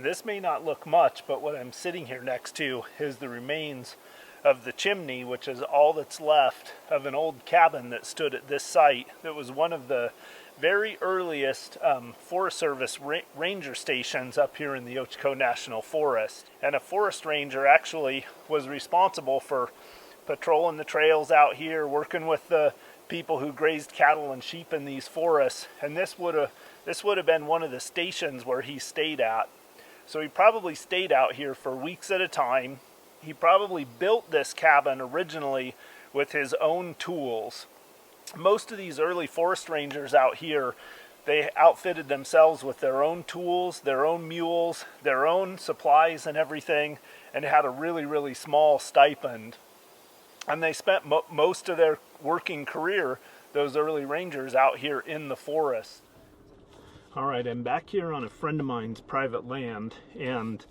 This may not look much, but what I'm sitting here next to is the remains of the chimney, which is all that's left of an old cabin that stood at this site. That was one of the very earliest Forest Service ranger stations up here in the Ocho National Forest. And a forest ranger actually was responsible for patrolling the trails out here, working with the people who grazed cattle and sheep in these forests. And this would have been one of the stations where he stayed at. So he probably stayed out here for weeks at a time. He probably built this cabin originally with his own tools. Most of these early forest rangers out here, they outfitted themselves with their own tools, their own mules, their own supplies and everything, and had a really, really small stipend. And they spent most of their working career, those early rangers, out here in the forest. All right, I'm back here on a friend of mine's private land, and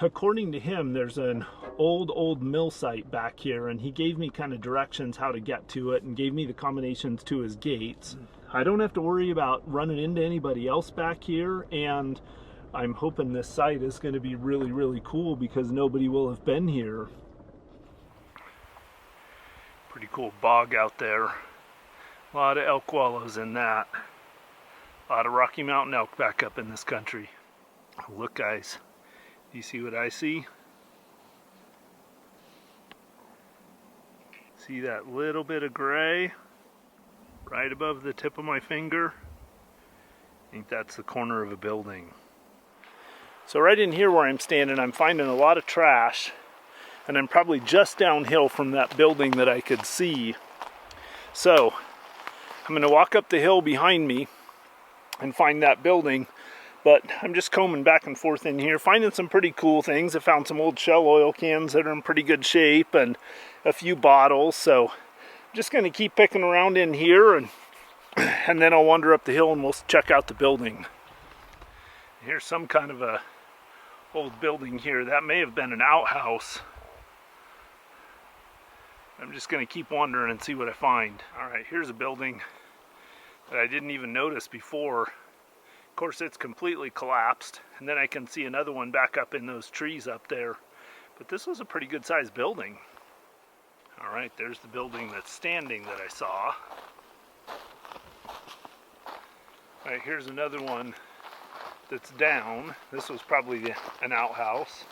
according to him, there's an old mill site back here, and he gave me kind of directions how to get to it and gave me the combinations to his gates. I don't have to worry about running into anybody else back here, and I'm hoping this site is going to be really, really cool because nobody will have been here. Pretty cool bog out there. A lot of elk wallows in that. A lot of Rocky Mountain elk back up in this country. Look, guys. Do you see what I see? See that little bit of gray right above the tip of my finger? I think that's the corner of a building. So right in here where I'm standing, I'm finding a lot of trash, and I'm probably just downhill from that building that I could see. So I'm going to walk up the hill behind me and find that building. But I'm just combing back and forth in here, finding some pretty cool things. I found some old Shell oil cans that are in pretty good shape and a few bottles. So I'm just going to keep picking around in here, and then I'll wander up the hill and we'll check out the building. Here's some kind of a old building here. That may have been an outhouse. I'm just going to keep wandering and see what I find. All right, here's a building that I didn't even notice before. Of course, it's completely collapsed, and then I can see another one back up in those trees up there. But this was a pretty good sized building. All right, there's the building that's standing that I saw. All right, here's another one that's down. This was probably an outhouse.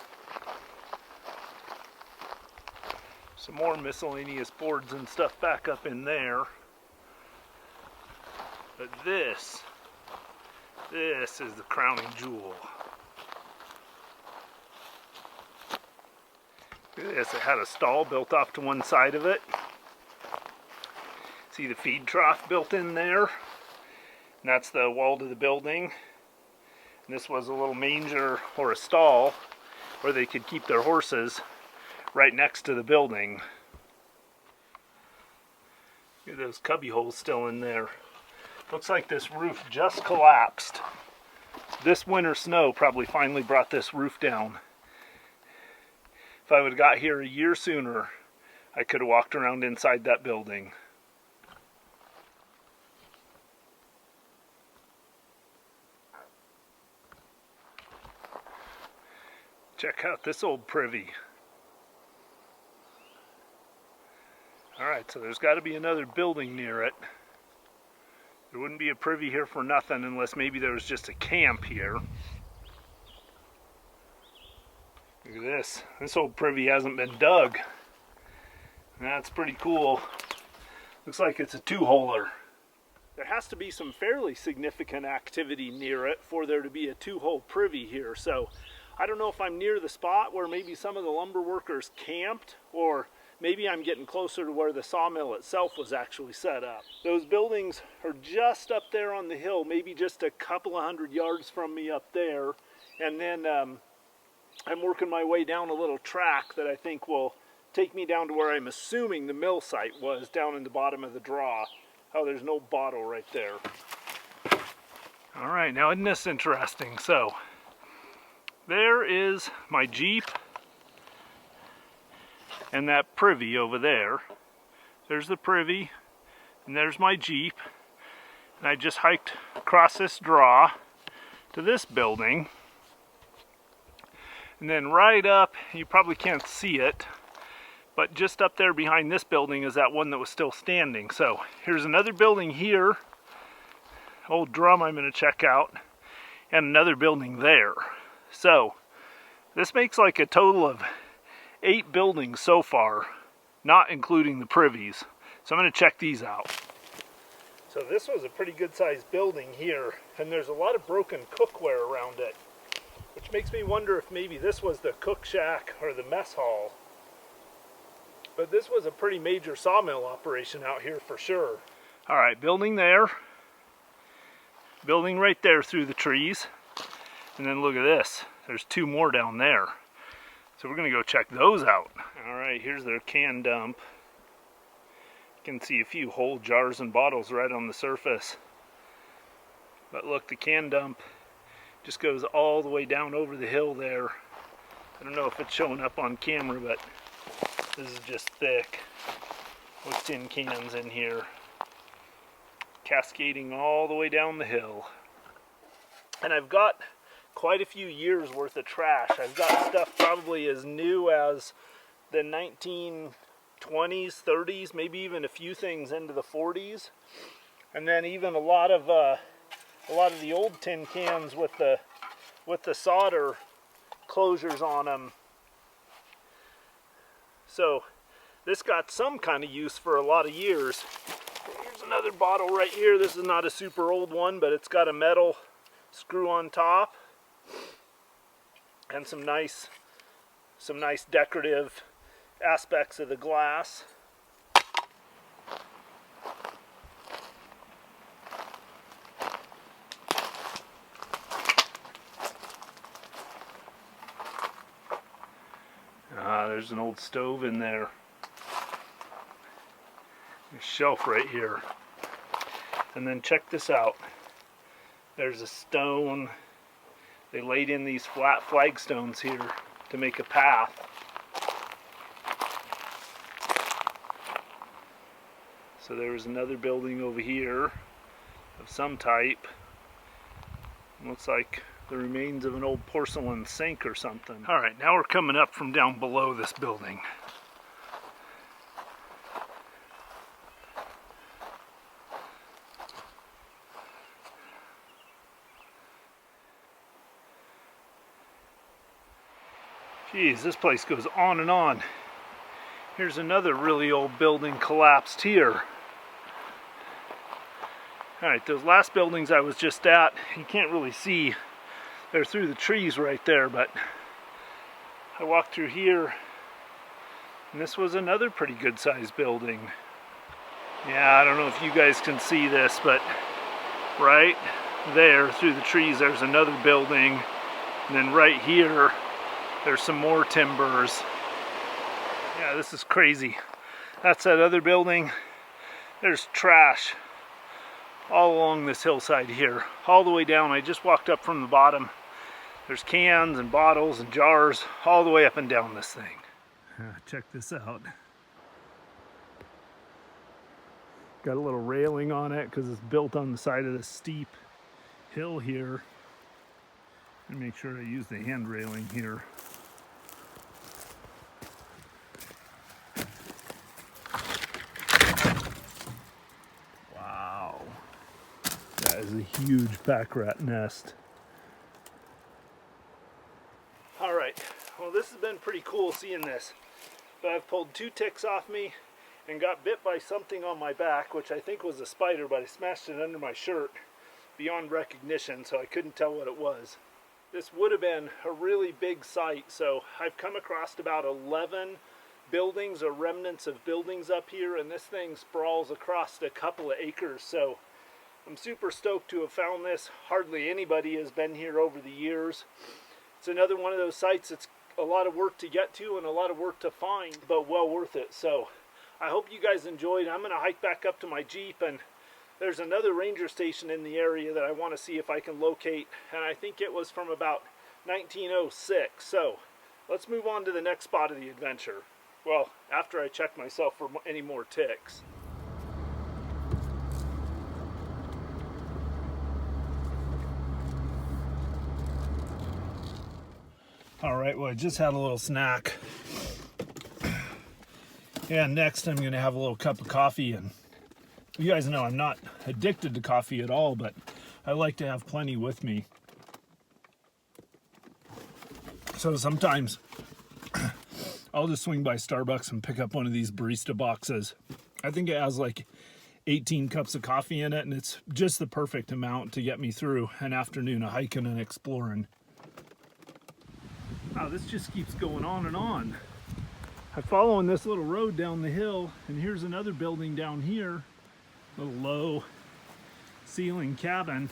Some more miscellaneous boards and stuff back up in there. But this is the crowning jewel. Look at this, it had a stall built off to one side of it. See the feed trough built in there? And that's the wall to the building. And this was a little manger or a stall where they could keep their horses right next to the building. Look at those cubby holes still in there. Looks like this roof just collapsed. This winter snow probably finally brought this roof down. If I would have got here a year sooner, I could have walked around inside that building. Check out this old privy. Alright, so there's got to be another building near it. There wouldn't be a privy here for nothing unless maybe there was just a camp here. Look at this. This old privy hasn't been dug. That's pretty cool. Looks like it's a two-holer. There has to be some fairly significant activity near it for there to be a two-hole privy here. So I don't know if I'm near the spot where maybe some of the lumber workers camped, or maybe I'm getting closer to where the sawmill itself was actually set up. Those buildings are just up there on the hill, maybe just a couple of 100 yards from me up there. And then I'm working my way down a little track that I think will take me down to where I'm assuming the mill site was, down in the bottom of the draw. Oh, there's no bottle right there. All right, now isn't this interesting? So there is my Jeep and that privy over there. There's the privy, and there's my Jeep. And I just hiked across this draw to this building. And then right up, you probably can't see it, but just up there behind this building is that one that was still standing. So here's another building here, old drum I'm going to check out, and another building there. So this makes like a total of 8 buildings so far, not including the privies. So I'm going to check these out. So this was a pretty good sized building here, and there's a lot of broken cookware around it, which makes me wonder if maybe this was the cook shack or the mess hall. But this was a pretty major sawmill operation out here for sure. All right, building there. Building right there through the trees. And then look at this. There's 2 more down there. So we're going to go check those out. All right, here's their can dump. You can see a few whole jars and bottles right on the surface. But look, the can dump just goes all the way down over the hill there. I don't know if it's showing up on camera, but this is just thick with tin cans in here, cascading all the way down the hill. And I've got quite a few years worth of trash. I've got stuff probably as new as the 1920s, 30s, maybe even a few things into the 40s, and then even a lot of the old tin cans with the solder closures on them. So this got some kind of use for a lot of years. Here's another bottle right here. This is not a super old one, but it's got a metal screw on top and some nice decorative aspects of the glass. There's an old stove in there. A shelf right here. And then check this out. There's a stone. They laid in these flat flagstones here to make a path. So there was another building over here of some type. Looks like the remains of an old porcelain sink or something. All right, now we're coming up from down below this building. Geez, this place goes on and on. Here's another really old building collapsed here. All right, those last buildings I was just at, you can't really see. They're through the trees right there, but I walked through here, and this was another pretty good sized building. Yeah, I don't know if you guys can see this, but right there through the trees there's another building, and then right here there's some more timbers. Yeah, this is crazy. That's that other building. There's trash all along this hillside here, all the way down. I just walked up from the bottom. There's cans and bottles and jars all the way up and down this thing. Check this out. Got a little railing on it because it's built on the side of the steep hill here. And make sure I use the hand railing here. Wow. That is a huge pack rat nest. Alright, well this has been pretty cool seeing this. But I've pulled 2 ticks off me and got bit by something on my back, which I think was a spider, but I smashed it under my shirt beyond recognition, so I couldn't tell what it was. This would have been a really big site, so I've come across about 11 buildings or remnants of buildings up here, and this thing sprawls across a couple of acres, so I'm super stoked to have found this. Hardly anybody has been here over the years. It's another one of those sites that's a lot of work to get to and a lot of work to find, but well worth it. So I hope you guys enjoyed. I'm going to hike back up to my Jeep, and there's another ranger station in the area that I want to see if I can locate, and I think it was from about 1906. So let's move on to the next spot of the adventure. Well, after I check myself for any more ticks. All right, well, I just had a little snack. And next I'm gonna have a little cup of coffee, and you guys know I'm not addicted to coffee at all, but I like to have plenty with me. So sometimes I'll just swing by Starbucks and pick up one of these barista boxes. I think it has like 18 cups of coffee in it, and it's just the perfect amount to get me through an afternoon of hiking and exploring. Wow, this just keeps going on and on. I'm following this little road down the hill, and here's another building down here, little low ceiling cabin.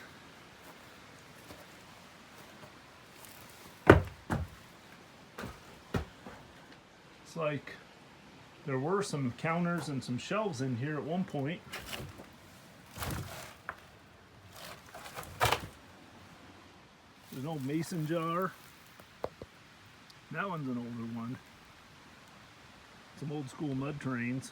It's like there were some counters and some shelves in here at one point. There's an old mason jar. That one's an older one. Some old school mud trains.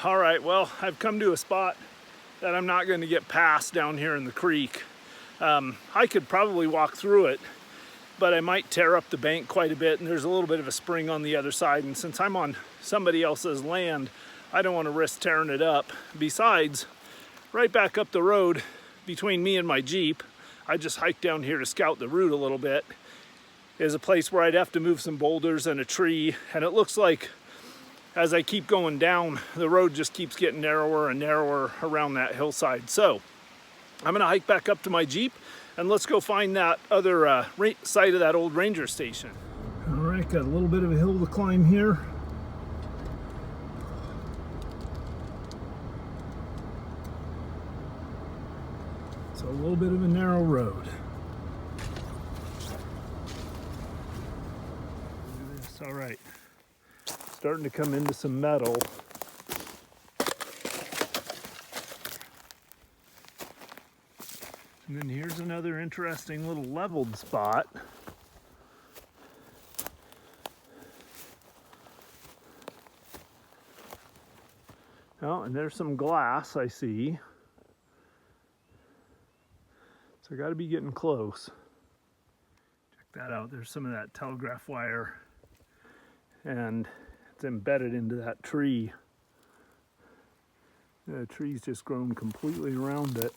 All right, well, I've come to a spot that I'm not going to get past down here in the creek. I could probably walk through it, but I might tear up the bank quite a bit, and there's a little bit of a spring on the other side, and since I'm on somebody else's land, I don't want to risk tearing it up. Besides, right back up the road between me and my Jeep, I just hiked down here to scout the route a little bit, is a place where I'd have to move some boulders and a tree, and it looks like as I keep going down, the road just keeps getting narrower and narrower around that hillside. So I'm gonna hike back up to my Jeep, and let's go find that other site of that old ranger station. All right, got a little bit of a hill to climb here. So a little bit of a narrow road. Look at this, all right. Starting to come into some metal. And then here's another interesting little leveled spot. Oh, and there's some glass I see. So I got to be getting close. Check that out. There's some of that telegraph wire, and it's embedded into that tree. The tree's just grown completely around it.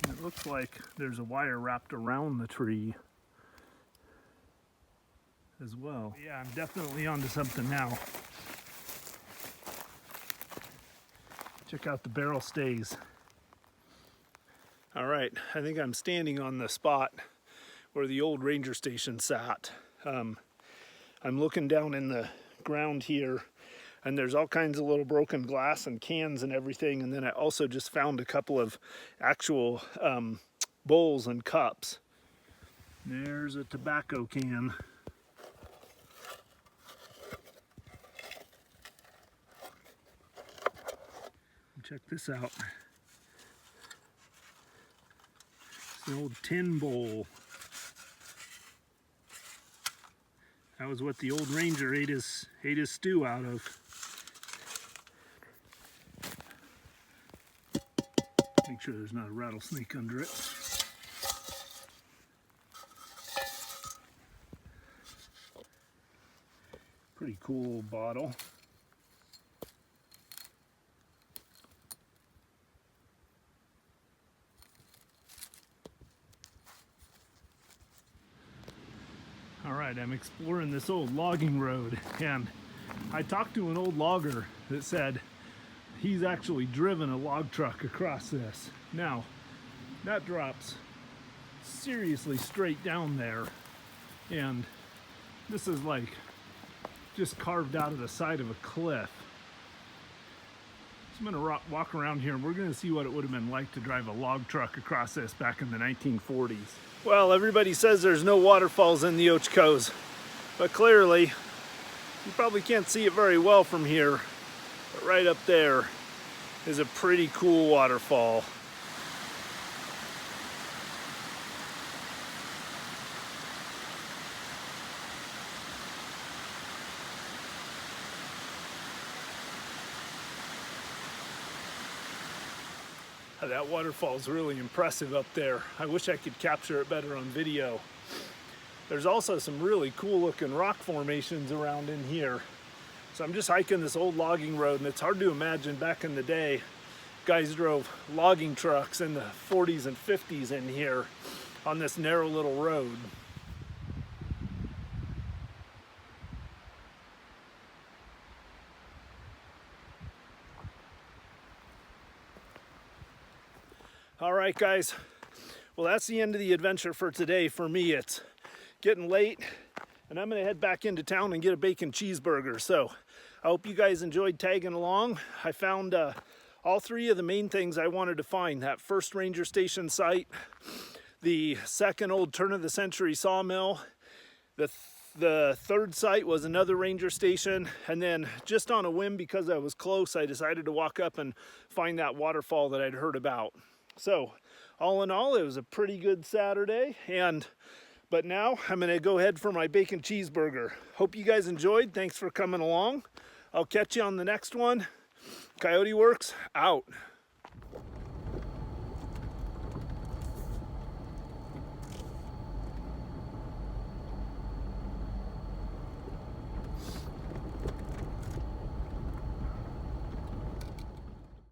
And it looks like there's a wire wrapped around the tree as well. Yeah, I'm definitely onto something now. Check out the barrel stays. All right, I think I'm standing on the spot where the old ranger station sat. I'm looking down in the ground here, and there's all kinds of little broken glass and cans and everything, and then I also just found a couple of actual bowls and cups. There's a tobacco can. Check this out. It's an old tin bowl. That was what the old ranger ate his stew out of. Make sure there's not a rattlesnake under it. Pretty cool bottle. All right, I'm exploring this old logging road, and I talked to an old logger that said he's actually driven a log truck across this. Now, that drops seriously straight down there, and this is like just carved out of the side of a cliff. So I'm gonna walk around here, and we're gonna see what it would have been like to drive a log truck across this back in the 1940s. Well, everybody says there's no waterfalls in the Ochoco's, but clearly, you probably can't see it very well from here, but right up there is a pretty cool waterfall. That waterfall is really impressive up there. I wish I could capture it better on video. There's also some really cool looking rock formations around in here. So I'm just hiking this old logging road, and it's hard to imagine back in the day guys drove logging trucks in the 40s and 50s in here on this narrow little road. All right, guys. Well, that's the end of the adventure for today. For me, it's getting late, and I'm gonna head back into town and get a bacon cheeseburger. So I hope you guys enjoyed tagging along. I found all three of the main things I wanted to find: that first ranger station site, the second old turn-of-the-century sawmill, the third site was another ranger station, and then just on a whim, because I was close, I decided to walk up and find that waterfall that I'd heard about. So all in all, it was a pretty good Saturday, but now I'm gonna go head for my bacon cheeseburger. Hope you guys enjoyed. Thanks for coming along. I'll catch you on the next one. Coyote Works, out.